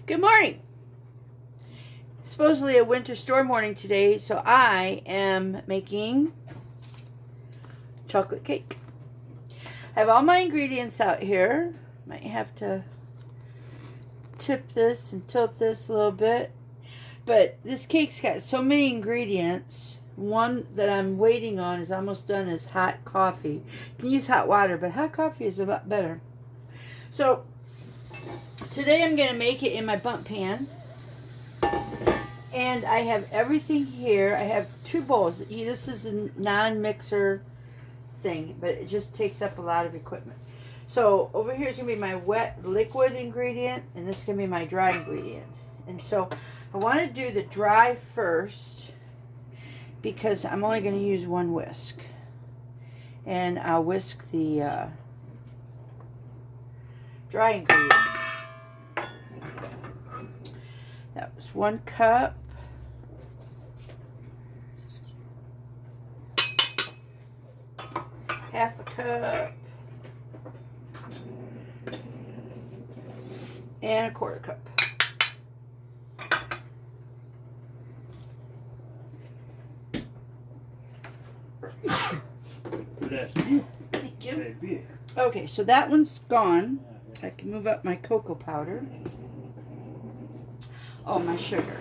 Good morning. Supposedly a winter storm warning today, so I am making chocolate cake. I have all my ingredients out here. Might have to tip this and tilt this a little bit. But this cake's got so many ingredients. One that I'm waiting on is almost done is hot coffee. You can use hot water, but hot coffee is a lot better. So today I'm going to make it in my bundt pan. And I have everything here. I have 2 bowls. This is a non-mixer thing, but it just takes up a lot of equipment. So over here is going to be my wet liquid ingredient, and this is going to be my dry ingredient. And so I want to do the dry first because I'm only going to use 1 whisk. And I'll whisk the dry ingredients. That was 1 cup. Half a cup. And a 1/4 cup. Thank you. Okay, so that one's gone. I can move up my cocoa powder. Oh, my sugar.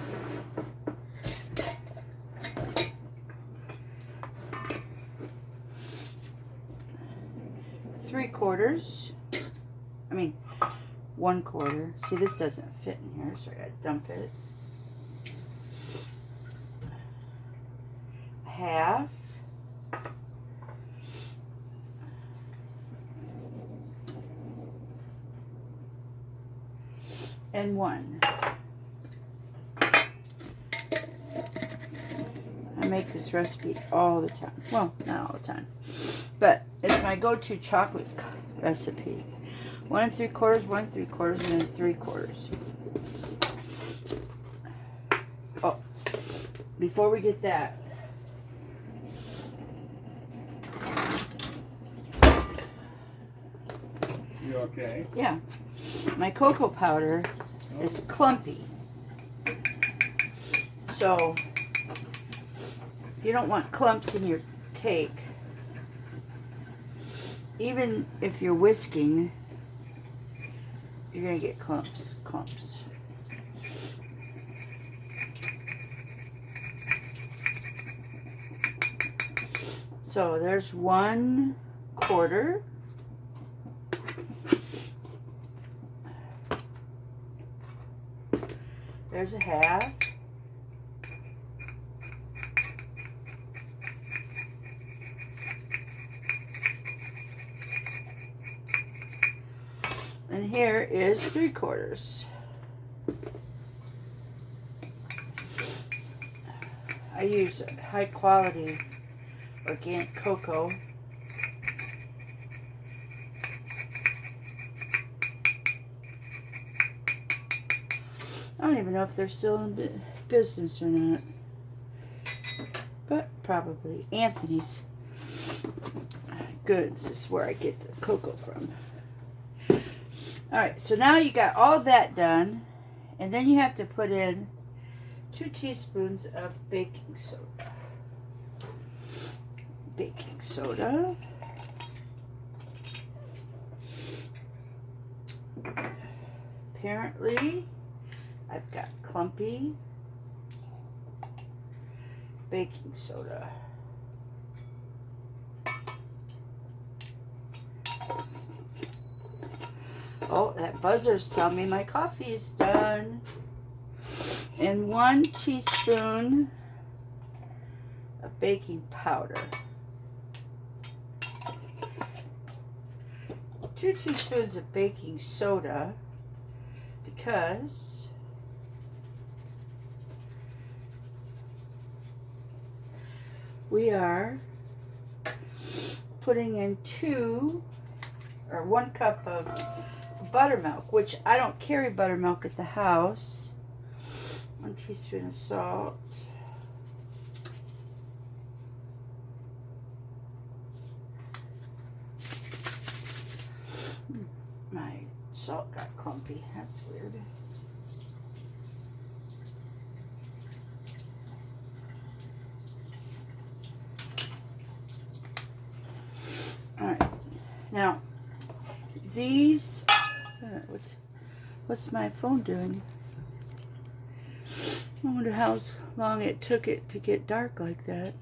Three-quarters. I mean, 1/4. See, this doesn't fit in here, so I gotta dump it. Half. And 1. I make this recipe all the time. Well, not all the time, but it's my go-to chocolate recipe. 1 3/4, 1 3/4, and then 3/4. Oh, before we get that, you okay? Yeah, my cocoa powder is clumpy, so you don't want clumps in your cake. Even if you're whisking, you're going to get clumps. So there's 1/4. There's a half. And here is 3/4. I use high quality organic cocoa. I don't even know if they're still in business or not, but probably. Anthony's Goods is where I get the cocoa from. Alright, so now you got all that done, and then you have to put in 2 teaspoons of baking soda. Baking soda. Apparently, I've got clumpy baking soda. Oh, that buzzer's telling me my coffee is done. And 1 teaspoon of baking powder. 2 teaspoons of baking soda because we are putting in 1 cup of buttermilk, which I don't carry buttermilk at the house. 1 teaspoon of salt. My salt got clumpy. That's weird. Now, these, what's my phone doing? I wonder how long it took it to get dark like that.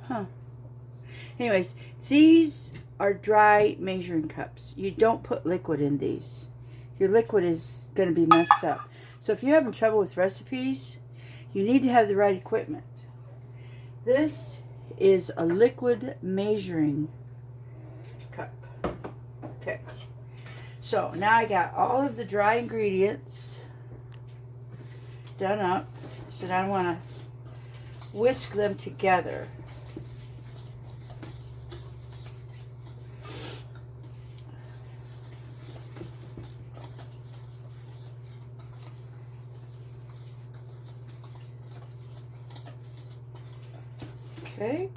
Huh. Anyways, these are dry measuring cups. You don't put liquid in these. Your liquid is going to be messed up. So if you're having trouble with recipes, you need to have the right equipment. This is a liquid measuring cup. Okay. So now I got all of the dry ingredients done up. So now I want to whisk them together. Okay.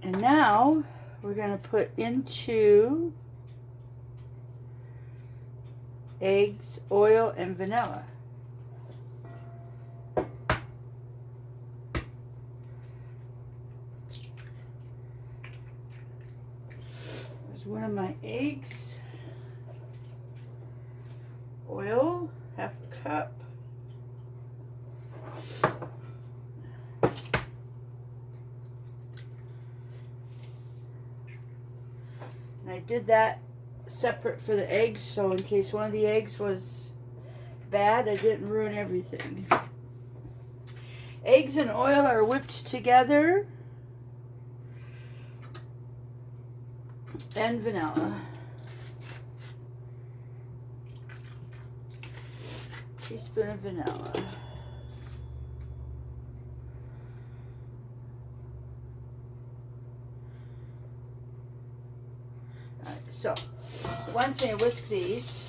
And now we're going to put into eggs, oil, and vanilla. There's one of my eggs. Oil, half a cup. And I did that separate for the eggs, so in case one of the eggs was bad, I didn't ruin everything. Eggs and oil are whipped together, and vanilla. Teaspoon of vanilla. Alright, so it wants me to whisk these.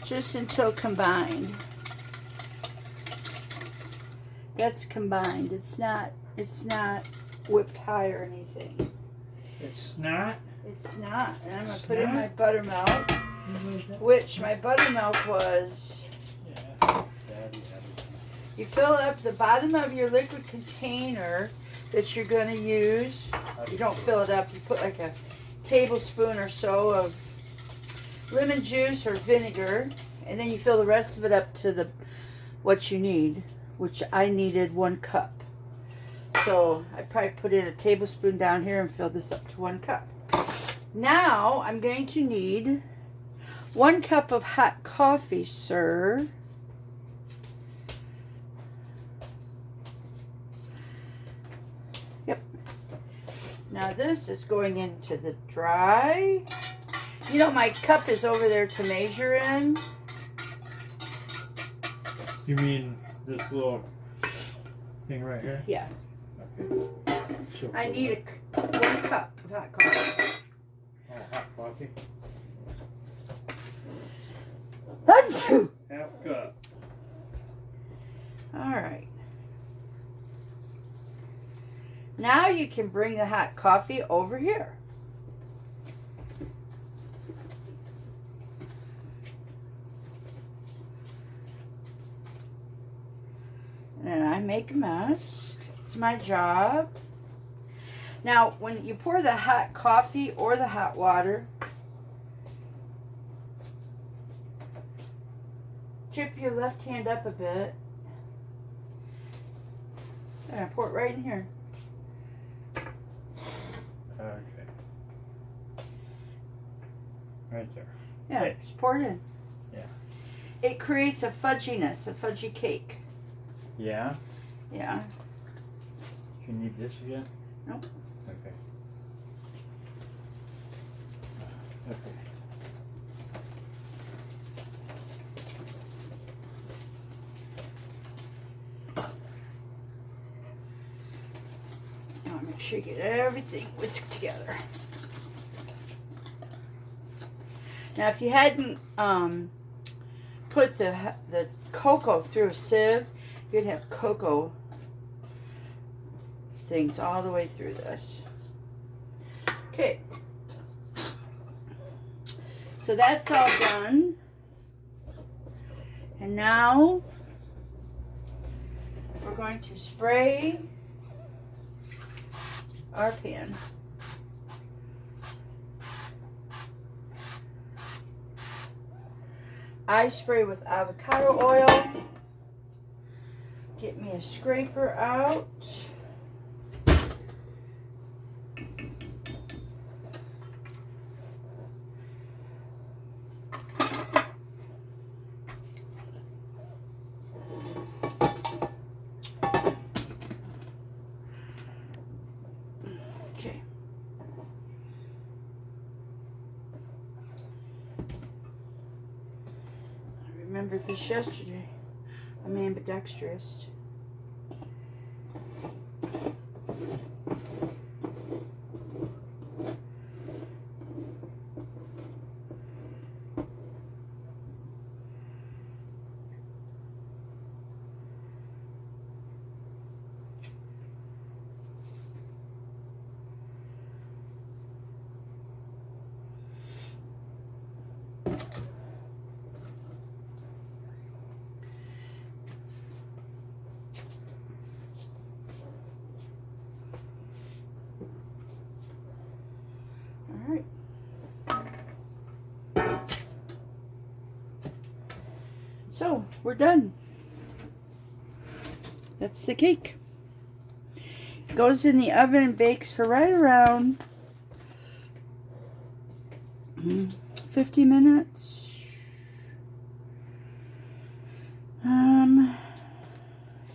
Just until combined. That's combined. It's not whipped high or anything. It's not? It's not. And I'm going to put in my buttermilk, which my buttermilk was. Yeah. You fill up the bottom of your liquid container that you're going to use. You don't fill it up. You put like a tablespoon or so of lemon juice or vinegar, and then you fill the rest of it up to what you need, which I needed 1 cup. So I probably put in a tablespoon down here and fill this up to 1 cup. Now I'm going to need 1 cup of hot coffee, sir. Yep. Now this is going into the dry. You know, my cup is over there to measure in. You mean this little thing right here? Yeah. Okay. So I need 1 cup of hot coffee. Oh, hot coffee? Achoo! Half cup. All right. Now you can bring the hot coffee over here. And I make a mess. It's my job. Now, when you pour the hot coffee or the hot water, tip your left hand up a bit. And I pour it right in here. Okay. Right there. Yeah, Okay. just pour it in. Yeah. It creates a fudginess, a fudgy cake. Yeah? Yeah. Do you need this again? Nope. Okay. Okay. Now make sure you get everything whisked together. Now, if you hadn't put the cocoa through a sieve, you'd have cocoa things all the way through this. Okay, So that's all done. And now we're going to spray our pan. I spray with avocado oil. Get me a scraper out. Okay. I remembered this yesterday. I'm ambidextrous. Alright. So, we're done. That's the cake. It goes in the oven and bakes for right around 50 minutes.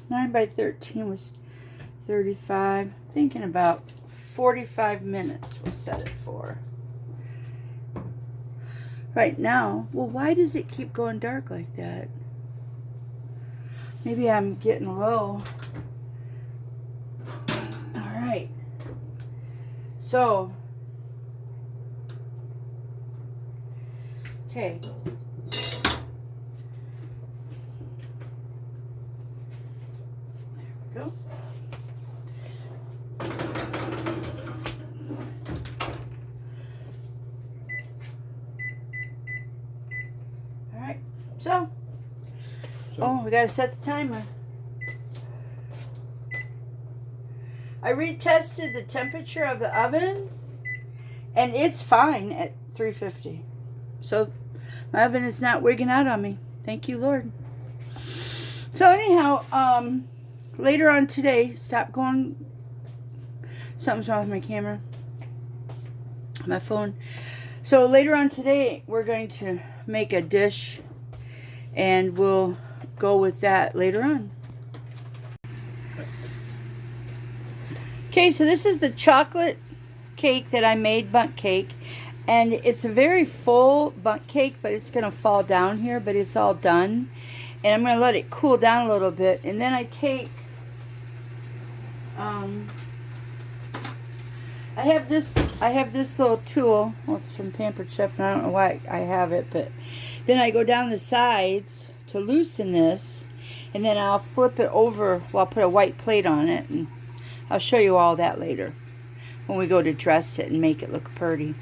9 by 13 was 35. Thinking about 45 minutes we'll set it for. Right now, well, why does it keep going dark like that? Maybe I'm getting low. Alright. So, okay. There we go. Alright, so, oh, we gotta set the timer. I retested the temperature of the oven, and it's fine at 350. So, my oven is not wigging out on me. Thank you, Lord. So, anyhow, later on today, stop going. Something's wrong with my camera. My phone. So, later on today, we're going to make a dish, and we'll go with that later on. Okay, so this is the chocolate cake that I made, bundt cake, and it's a very full bundt cake, but it's going to fall down here, but it's all done, and I'm going to let it cool down a little bit, and then I take I have this little tool. Well, it's from Pampered Chef, and I don't know why I have it, but then I go down the sides to loosen this, and then I'll flip it over. Well, I'll put a white plate on it, and I'll show you all that later when we go to dress it and make it look pretty.